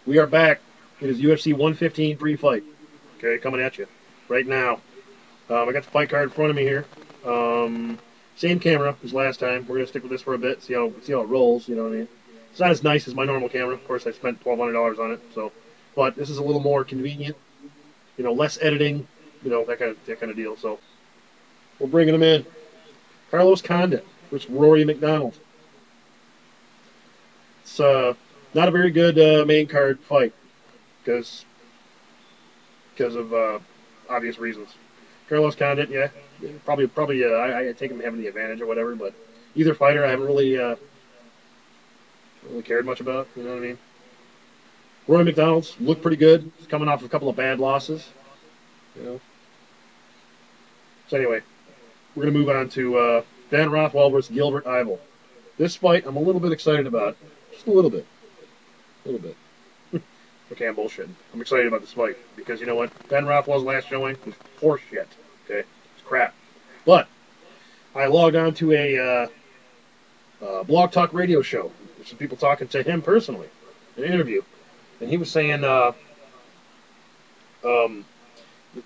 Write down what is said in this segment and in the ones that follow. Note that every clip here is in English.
We are back. It is UFC 115 Prefight. Okay, coming at you right now. I got the fight card in front of me here. Same camera as last time. We're gonna stick with this for a bit. See how it rolls. You know what I mean? It's not as nice as my normal camera. Of course, I spent $1,200 on it. So, but this is a little more convenient. You know, less editing. You know, that kind of deal. So we're bringing him in. Carlos Condit versus Rory McDonald. It's not a very good main card fight because of obvious reasons. Carlos Condit, yeah, probably. I take him having the advantage or whatever, but either fighter I haven't really cared much about. You know what I mean? Roy McDonald's looked pretty good. He's coming off a couple of bad losses. You know. So anyway, we're gonna move on to Dan Rothwell versus Gilbert Yvel. This fight I'm a little bit excited about, just a little bit. Okay, I'm bullshitting. I'm excited about this fight because you know what? Ben Rothwell's last showing was horse shit. Okay, it's crap. But I logged on to a blog talk radio show. There's some people talking to him personally, an interview, and he was saying um,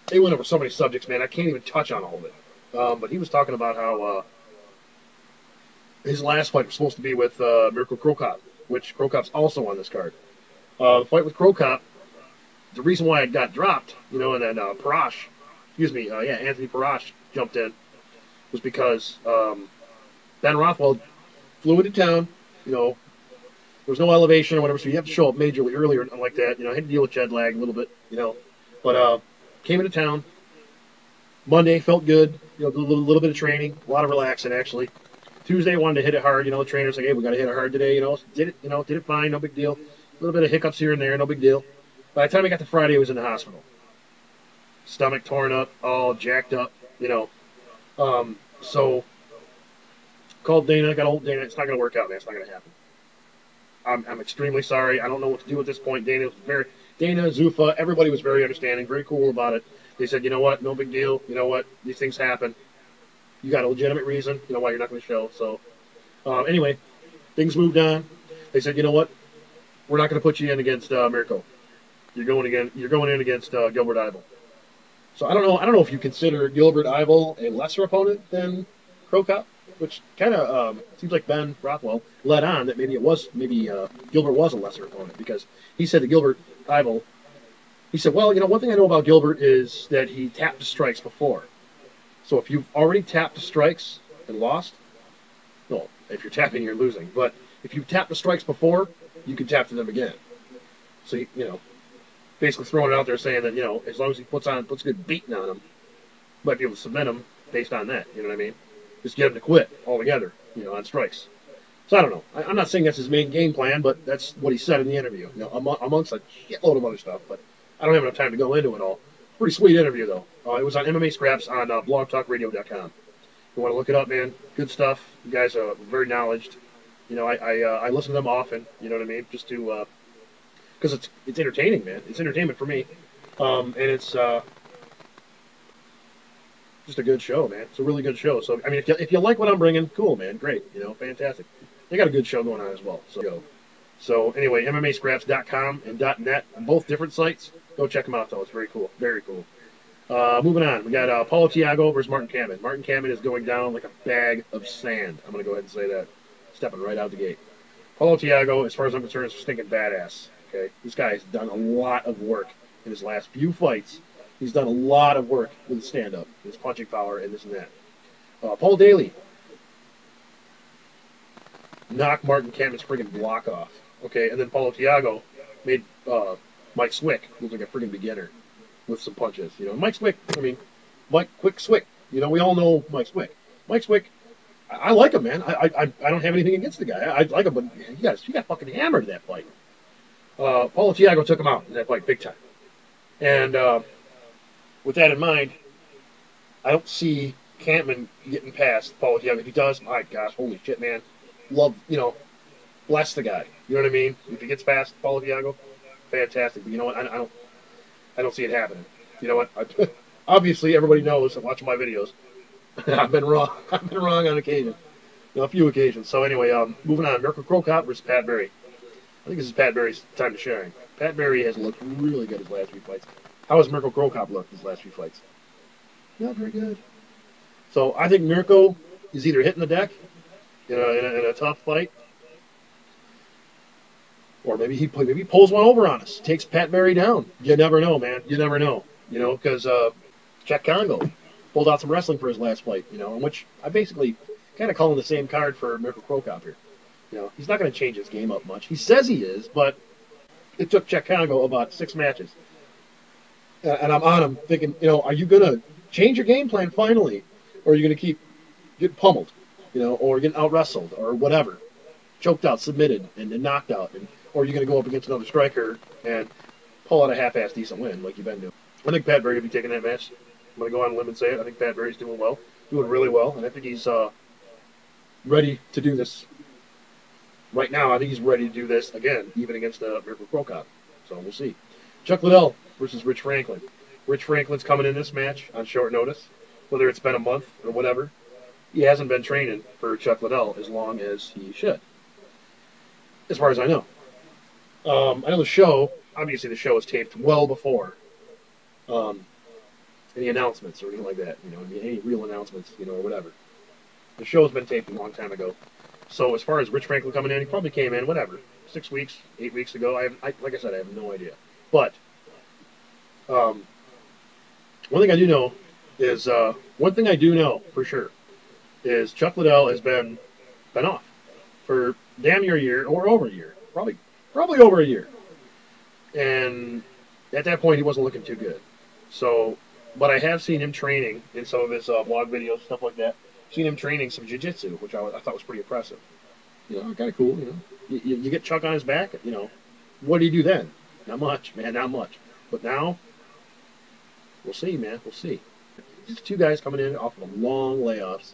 they went over so many subjects, man. I can't even touch on all of it. But he was talking about how his last fight was supposed to be with Miracle Krokop, which Krokop's also on this card. The fight with Krokop, the reason why it got dropped, you know, and then Anthony Parash jumped in, was because Ben Rothwell flew into town. You know, there was no elevation or whatever, so you have to show up majorly earlier and like that. You know, I had to deal with jet lag a little bit, you know, but came into town Monday, felt good. You know, did a little bit of training, a lot of relaxing actually. Tuesday, wanted to hit it hard. You know, the trainer's like, hey, we got to hit it hard today. You know, did it fine, no big deal. A little bit of hiccups here and there, no big deal. By the time I got to Friday, I was in the hospital. Stomach torn up, all jacked up, you know. So called Dana, got old Dana. It's not going to work out, man. It's not going to happen. I'm extremely sorry. I don't know what to do at this point. Dana, Zufa, everybody was very understanding, very cool about it. They said, you know what, no big deal. You know what, these things happen. You got a legitimate reason, you know, why you're not going to show. So anyway, things moved on. They said, you know what, we're not going to put you in against Mirko. You're going in against Gilbert Yvel. So I don't know if you consider Gilbert Yvel a lesser opponent than Krokop, which kind of seems like Ben Rothwell led on that maybe Gilbert was a lesser opponent because he said to Gilbert Yvel, he said, well, you know, one thing I know about Gilbert is that he tapped the strikes before. So if you've already tapped the strikes and lost, well, if you're tapping, you're losing. But if you've tapped the strikes before, you can tap to them again. So you know, basically throwing it out there saying that, you know, as long as he puts a good beating on him, might be able to submit him based on that. You know what I mean? Just get him to quit altogether, you know, on strikes. So I don't know. I'm not saying that's his main game plan, but that's what he said in the interview. You know, amongst a shitload of other stuff. But I don't have enough time to go into it all. Pretty sweet interview though. It was on MMA Scraps on blogtalkradio.com. You want to look it up, man? Good stuff. You guys are very knowledged. You know, I listen to them often. You know what I mean? Just to because it's entertaining, man. It's entertainment for me, and it's just a good show, man. It's a really good show. So I mean, if you like what I'm bringing, cool, man, great. You know, fantastic. They got a good show going on as well. So anyway, MMAscraps.com and .net, both different sites. Go check them out though. It's very cool, very cool. Moving on, we got Paulo Thiago versus Martin Kamen. Martin Kamen is going down like a bag of sand. I'm gonna go ahead and say that, stepping right out the gate. Paulo Thiago, as far as I'm concerned, is a stinking badass. Okay, this guy has done a lot of work in his last few fights. He's done a lot of work with his stand-up, his punching power, and this and that. Paul Daly knocked Martin Kamen's friggin' block off. Okay, and then Paulo Thiago made Mike Swick look like a friggin' beginner with some punches. You know, Mike Swick. You know, we all know Mike Swick. Mike Swick, I like him, man. I don't have anything against the guy. I like him, but he got fucking hammered in that fight. Paulo Thiago took him out in that fight big time. And with that in mind, I don't see Kampman getting past Paulo Thiago. If he does, my gosh, holy shit, man. Love, you know, bless the guy. You know what I mean? If he gets past Paulo Thiago, fantastic. But you know what? I don't see it happening. You know what? Obviously, everybody knows that watching my videos. I've been wrong. I've been wrong on occasion. You know, a few occasions. So anyway, moving on. Mirko Krokop versus Pat Berry. I think this is Pat Barry's time to shine. Pat Barry has looked really good his last few fights. How has Mirko Cro Cop looked his last few fights? Not very good. So I think Mirko is either hitting the deck in a tough fight, or maybe he pulls one over on us, takes Pat Barry down. You never know, man. You never know. Because Jack Congo pulled out some wrestling for his last fight. In which I basically kind of calling the same card for Mirko Cro Cop here. He's not going to change his game up much. He says he is, but it took Jack Congo about 6 matches. And I'm on him thinking, are you going to change your game plan finally? Or are you going to keep getting pummeled, or getting out-wrestled or whatever? Choked out, submitted, and knocked out. Or are you going to go up against another striker and pull out a half-ass decent win like you've been doing? I think Pat Barry will be taking that match. I'm going to go on a limb and say it. I think Pat Barry's doing well, doing really well. And I think he's ready to do this. Right now, I think he's ready to do this again, even against Mirko Cro Cop. So we'll see. Chuck Liddell versus Rich Franklin. Rich Franklin's coming in this match on short notice, whether it's been a month or whatever. He hasn't been training for Chuck Liddell as long as he should, as far as I know. I know the show, obviously the show was taped well before any announcements or anything like that, any real announcements, or whatever. The show's been taped a long time ago. So as far as Rich Franklin coming in, he probably came in, 6 weeks, 8 weeks ago. Like I said, I have no idea. But one thing I do know is for sure is Chuck Liddell has been off for damn near a year or over a year, probably over a year. And at that point, he wasn't looking too good. So, but I have seen him training in some of his blog videos, stuff like that. Seen him training some jiu-jitsu, which I thought was pretty impressive. Kind of cool. You get Chuck on his back. What do you do then? Not much, man, not much. But now, we'll see, man. We'll see. These 2 guys coming in off of long layoffs,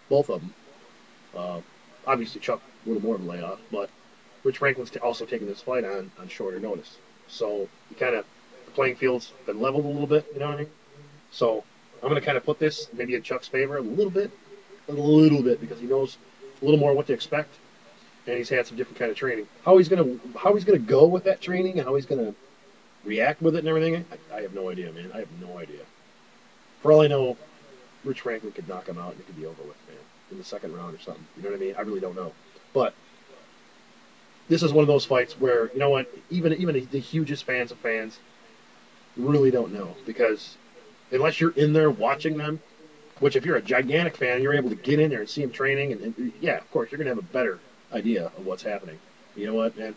both of them. Obviously, Chuck a little more of a layoff, but Rich Franklin's also taking this fight on shorter notice. So the playing field's been leveled a little bit. You know what I mean? So I'm going to kind of put this maybe in Chuck's favor a little bit, because he knows a little more what to expect, and he's had some different kind of training. How he's gonna go with that training and how he's gonna react with it and everything, I have no idea, man. I have no idea. For all I know, Rich Franklin could knock him out and it could be over with, man, in the second round or something. You know what I mean? I really don't know. But this is one of those fights where, even the hugest fans of fans really don't know, because unless you're in there watching them, which if you're a gigantic fan, you're able to get in there and see him training, and yeah, of course, you're going to have a better idea of what's happening. You know what, man?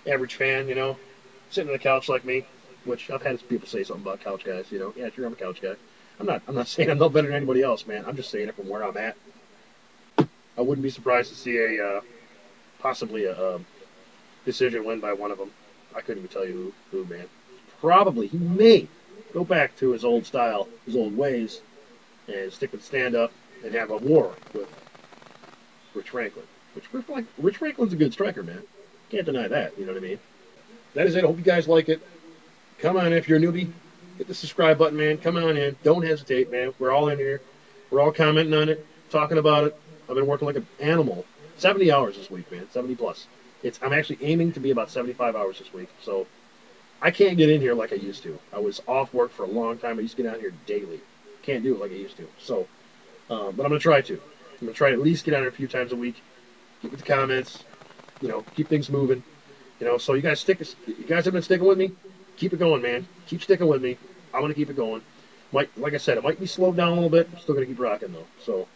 Average fan, sitting on the couch like me, which I've had people say something about couch guys, yeah, sure, I'm a couch guy. I'm not saying I'm no better than anybody else, man. I'm just saying it from where I'm at. I wouldn't be surprised to see possibly a decision win by one of them. I couldn't even tell you who, man. Probably, he may go back to his old style, his old ways, and stick with stand-up and have a war with Rich Franklin. Rich Franklin's a good striker, man. Can't deny that, you know what I mean? That is it. I hope you guys like it. Come on, if you're a newbie, hit the subscribe button, man. Come on in. Don't hesitate, man. We're all in here. We're all commenting on it, talking about it. I've been working like an animal. 70 hours this week, man. 70 plus. I'm actually aiming to be about 75 hours this week, so I can't get in here like I used to. I was off work for a long time. I used to get out here daily. Can't do it like I used to. So, but I'm going to try to. I'm going to try to at least get out here a few times a week. Keep with the comments. Keep things moving. So you guys have been sticking with me. Keep it going, man. Keep sticking with me. I'm going to keep it going. Like I said, it might be slowed down a little bit. I'm still going to keep rocking, though. So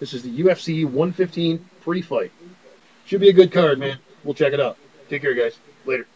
this is the UFC 115 Prefight. Should be a good card, man. We'll check it out. Take care, guys. Later.